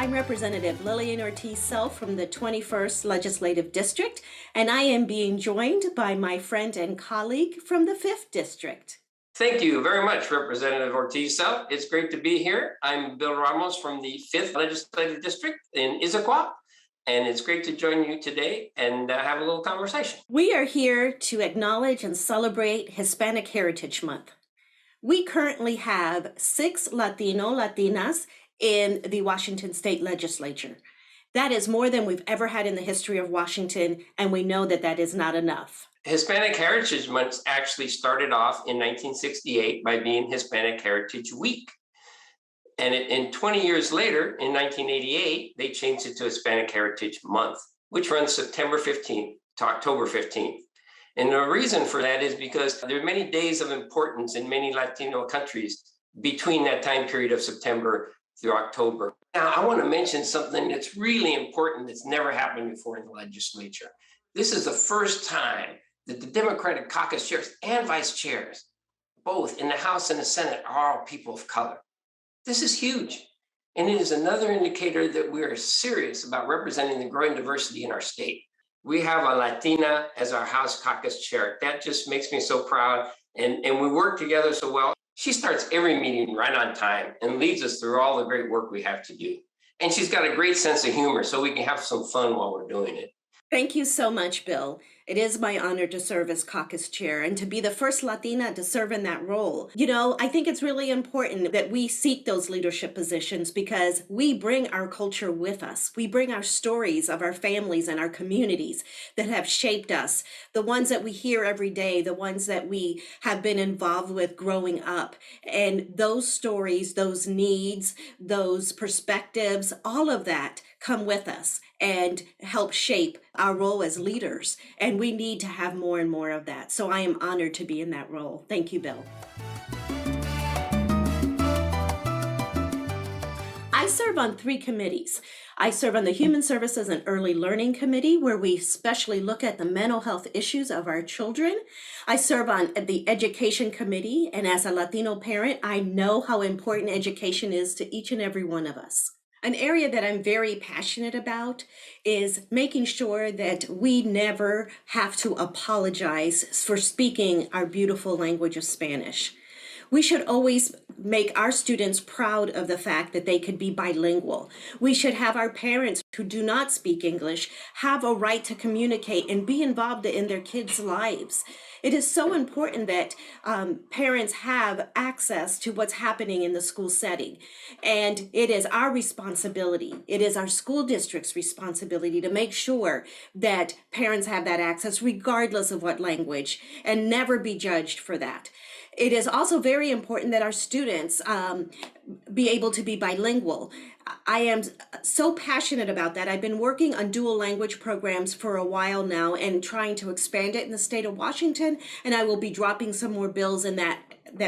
I'm Representative Lillian Ortiz-Self from the 21st Legislative District, and I am being joined by my friend and colleague from the 5th District. Thank you very much, Representative Ortiz-Self. It's great to be here. I'm Bill Ramos from the 5th Legislative District in Issaquah, and it's great to join you today and have a little conversation. We are here to acknowledge and celebrate Hispanic Heritage Month. We currently have 6 Latinas in the Washington State Legislature. That is more than we've ever had in the history of Washington, and we know that that is not enough. Hispanic Heritage Month actually started off in 1968 by being Hispanic Heritage Week. And 20 years later, in 1988, they changed it to Hispanic Heritage Month, which runs September 15th to October 15th. And the reason for that is because there are many days of importance in many Latino countries between that time period of September through October. Now, I want to mention something that's really important that's never happened before in the legislature. This is the first time that the Democratic caucus chairs and vice chairs, both in the House and the Senate, are all people of color. This is huge. And it is another indicator that we are serious about representing the growing diversity in our state. We have a Latina as our House caucus chair. That just makes me so proud. And we work together so well. She starts every meeting right on time and leads us through all the great work we have to do. And she's got a great sense of humor, so we can have some fun while we're doing it. Thank you so much, Bill. It is my honor to serve as caucus chair and to be the first Latina to serve in that role. You know, I think it's really important that we seek those leadership positions because we bring our culture with us. We bring our stories of our families and our communities that have shaped us, the ones that we hear every day, the ones that we have been involved with growing up. And those stories, those needs, those perspectives, all of that come with us and help shape our role as leaders. And we need to have more and more of that. So I am honored to be in that role. Thank you, Bill. I serve on 3 committees. I serve on the Human Services and Early Learning Committee, where we especially look at the mental health issues of our children. I serve on the Education Committee, and as a Latino parent, I know how important education is to each and every one of us. An area that I'm very passionate about is making sure that we never have to apologize for speaking our beautiful language of Spanish. We should always make our students proud of the fact that they could be bilingual. We should have our parents who do not speak English have a right to communicate and be involved in their kids' lives. It is so important that parents have access to what's happening in the school setting. And it is our responsibility, it is our school district's responsibility to make sure that parents have that access regardless of what language and never be judged for that. It is also very important that our students be able to be bilingual. I am so passionate about that. I've been working on dual language programs for a while now and trying to expand it in the state of Washington, and I will be dropping some more bills in that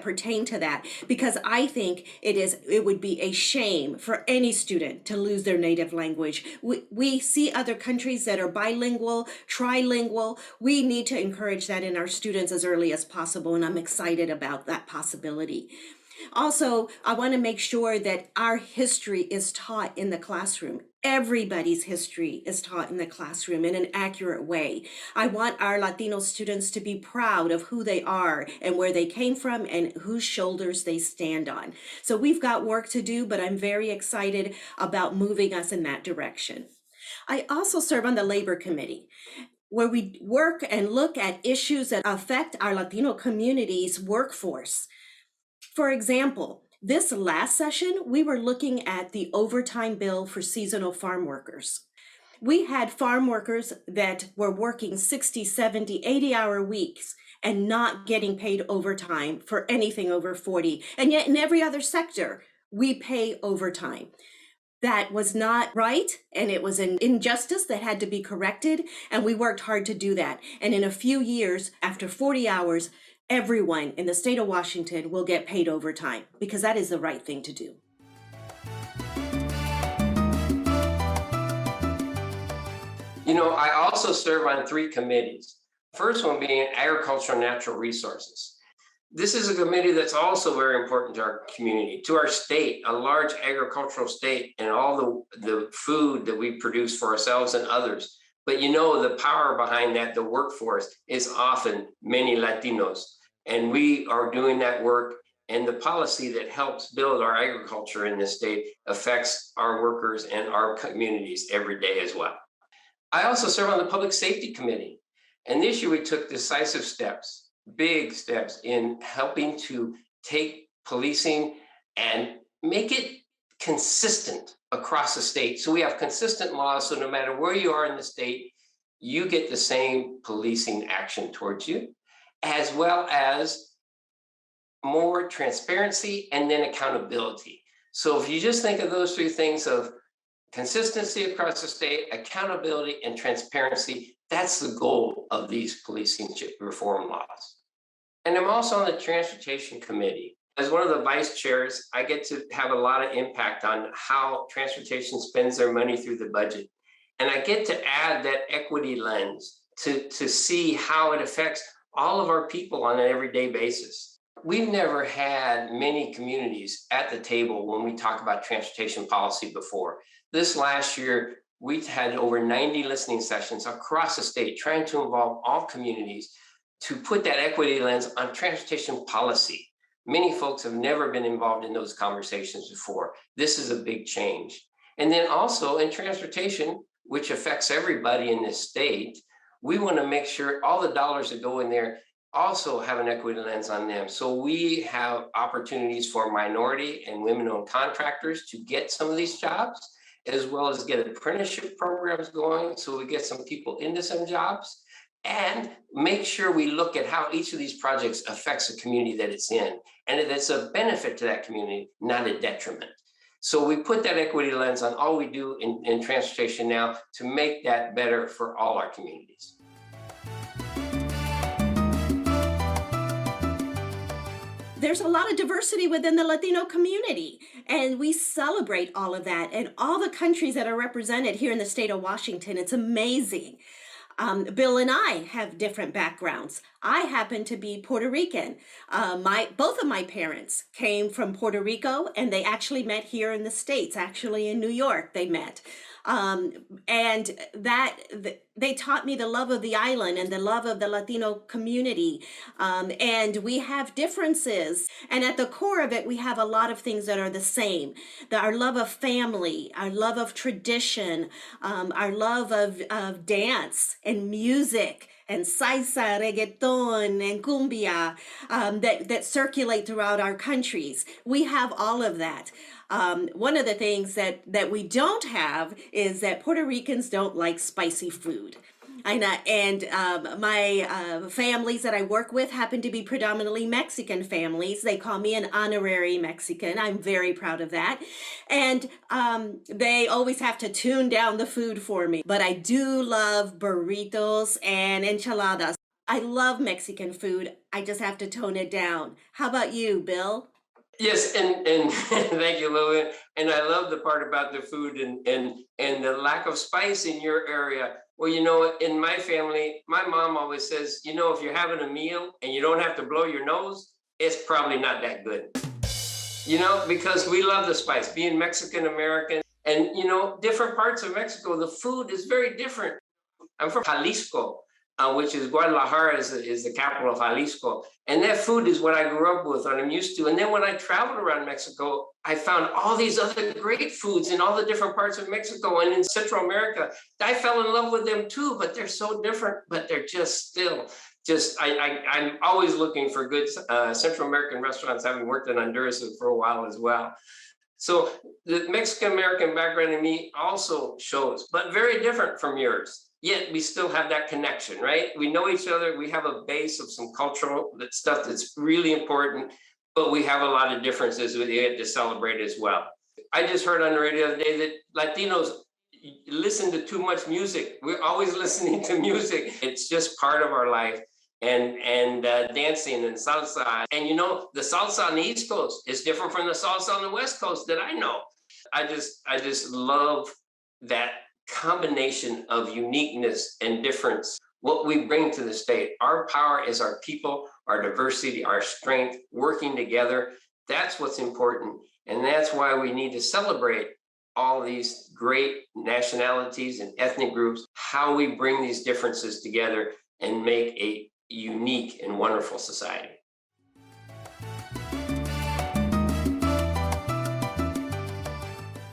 pertain to that because I think it would be a shame for any student to lose their native language. We see other countries that are bilingual, trilingual. We need to encourage that in our students as early as possible, and I'm excited about that possibility. Also, I want to make sure that our history is taught in the classroom. Everybody's history is taught in the classroom in an accurate way. I want our Latino students to be proud of who they are and where they came from and whose shoulders they stand on. So we've got work to do, but I'm very excited about moving us in that direction. I also serve on the Labor Committee, where we work and look at issues that affect our Latino community's workforce. For example, this last session, we were looking at the overtime bill for seasonal farm workers. We had farm workers that were working 60, 70, 80-hour weeks and not getting paid overtime for anything over 40. And yet in every other sector, we pay overtime. That was not right, and it was an injustice that had to be corrected, and we worked hard to do that. And in a few years, after 40 hours, everyone in the state of Washington will get paid overtime because that is the right thing to do. You know, I also serve on 3 committees. First one being Agriculture and Natural Resources. This is a committee that's also very important to our community, to our state, a large agricultural state, and all the food that we produce for ourselves and others. But you know, the power behind that, the workforce, is often many Latinos. And we are doing that work, and the policy that helps build our agriculture in this state affects our workers and our communities every day as well. I also serve on the Public Safety Committee. And this year we took decisive steps, big steps in helping to take policing and make it consistent across the state. So we have consistent laws, so no matter where you are in the state, you get the same policing action towards you, as well as more transparency and then accountability. So if you just think of those three things of consistency across the state, accountability, and transparency, that's the goal of these policing reform laws. And I'm also on the Transportation Committee. As one of the vice chairs, I get to have a lot of impact on how transportation spends their money through the budget. And I get to add that equity lens to see how it affects all of our people on an everyday basis. We've never had many communities at the table when we talk about transportation policy before. This last year, we've had over 90 listening sessions across the state, trying to involve all communities to put that equity lens on transportation policy. Many folks have never been involved in those conversations before. This is a big change. And then also in transportation, which affects everybody in this state, we want to make sure all the dollars that go in there also have an equity lens on them. So we have opportunities for minority and women-owned contractors to get some of these jobs, as well as get apprenticeship programs going so we get some people into some jobs, and make sure we look at how each of these projects affects the community that it's in, and that it's a benefit to that community, not a detriment. So we put that equity lens on all we do in transportation now to make that better for all our communities. There's a lot of diversity within the Latino community, and we celebrate all of that and all the countries that are represented here in the state of Washington. It's amazing. Bill and I have different backgrounds. I happen to be Puerto Rican. Both of my parents came from Puerto Rico, and they actually met here in the States, actually in New York they met. And they taught me the love of the island and the love of the Latino community. And we have differences. And at the core of it, we have a lot of things that are the same. Our love of family, our love of tradition, our love of dance and music, and salsa, reggaeton, and cumbia that circulate throughout our countries. We have all of that. One of the things that we don't have is that Puerto Ricans don't like spicy food. My families that I work with happen to be predominantly Mexican families. They call me an honorary Mexican. I'm very proud of that. And they always have to tune down the food for me. But I do love burritos and enchiladas. I love Mexican food. I just have to tone it down. How about you, Bill? Yes, and thank you, Lillian. And I love the part about the food and the lack of spice in your area. Well, you know, in my family, my mom always says, you know, if you're having a meal and you don't have to blow your nose, it's probably not that good. You know, because we love the spice, being Mexican American, and you know, different parts of Mexico, the food is very different. I'm from Jalisco, which is Guadalajara is the capital of Jalisco. And that food is what I grew up with and I'm used to. And then when I traveled around Mexico, I found all these other great foods in all the different parts of Mexico and in Central America. I fell in love with them too, but they're so different, but they're I'm always looking for good Central American restaurants, having worked in Honduras for a while as well. So the Mexican American background in me also shows, but very different from yours. Yet we still have that connection, right? We know each other. We have a base of some cultural stuff that's really important, but we have a lot of differences we get to celebrate as well. I just heard on the radio the other day that Latinos listen to too much music. We're always listening to music. It's just part of our life. And dancing and salsa. And you know, the salsa on the East Coast is different from the salsa on the West Coast that I know. I just love that combination of uniqueness and difference what we bring to the state. Our power is our people, our diversity, our strength, working together. That's what's important. And that's why we need to celebrate all these great nationalities and ethnic groups, how we bring these differences together and make a unique and wonderful society.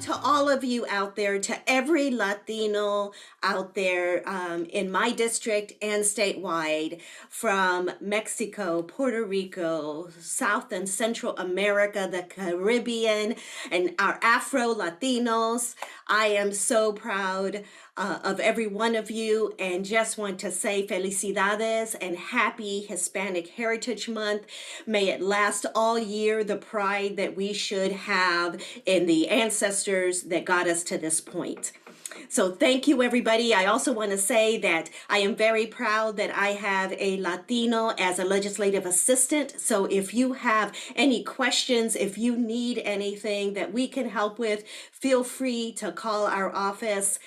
To all of you out there, to every Latino out there in my district and statewide, from Mexico, Puerto Rico, South and Central America, the Caribbean, and our Afro-Latinos, I am so proud of every one of you, and just want to say felicidades and happy Hispanic Heritage Month. May it last all year, the pride that we should have in the ancestors that got us to this point. So thank you, everybody. I also want to say that I am very proud that I have a Latino as a legislative assistant. So if you have any questions, if you need anything that we can help with, feel free to call our office.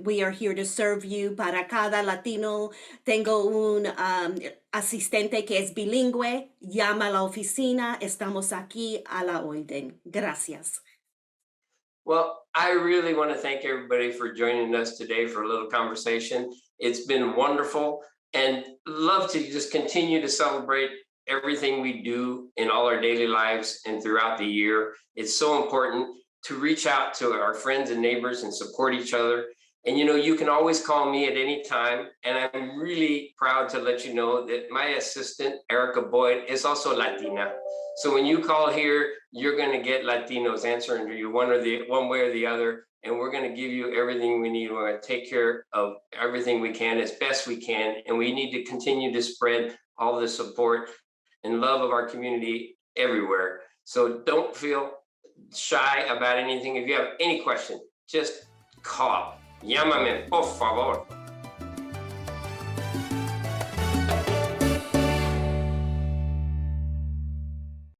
We are here to serve you. Para cada Latino, tengo un asistente que es bilingüe. Llama a la oficina. Estamos aquí a la orden. Gracias. Well, I really want to thank everybody for joining us today for a little conversation. It's been wonderful, and love to just continue to celebrate everything we do in all our daily lives and throughout the year. It's so important to reach out to our friends and neighbors and support each other. And you can always call me at any time. And I'm really proud to let you know that my assistant, Erica Boyd, is also Latina. So when you call here, you're going to get Latinos answering to you one way or the other. And we're going to give you everything we need. We're going to take care of everything we can as best we can. And we need to continue to spread all the support and love of our community everywhere. So don't feel shy about anything. If you have any question, just call. Llámame, por favor.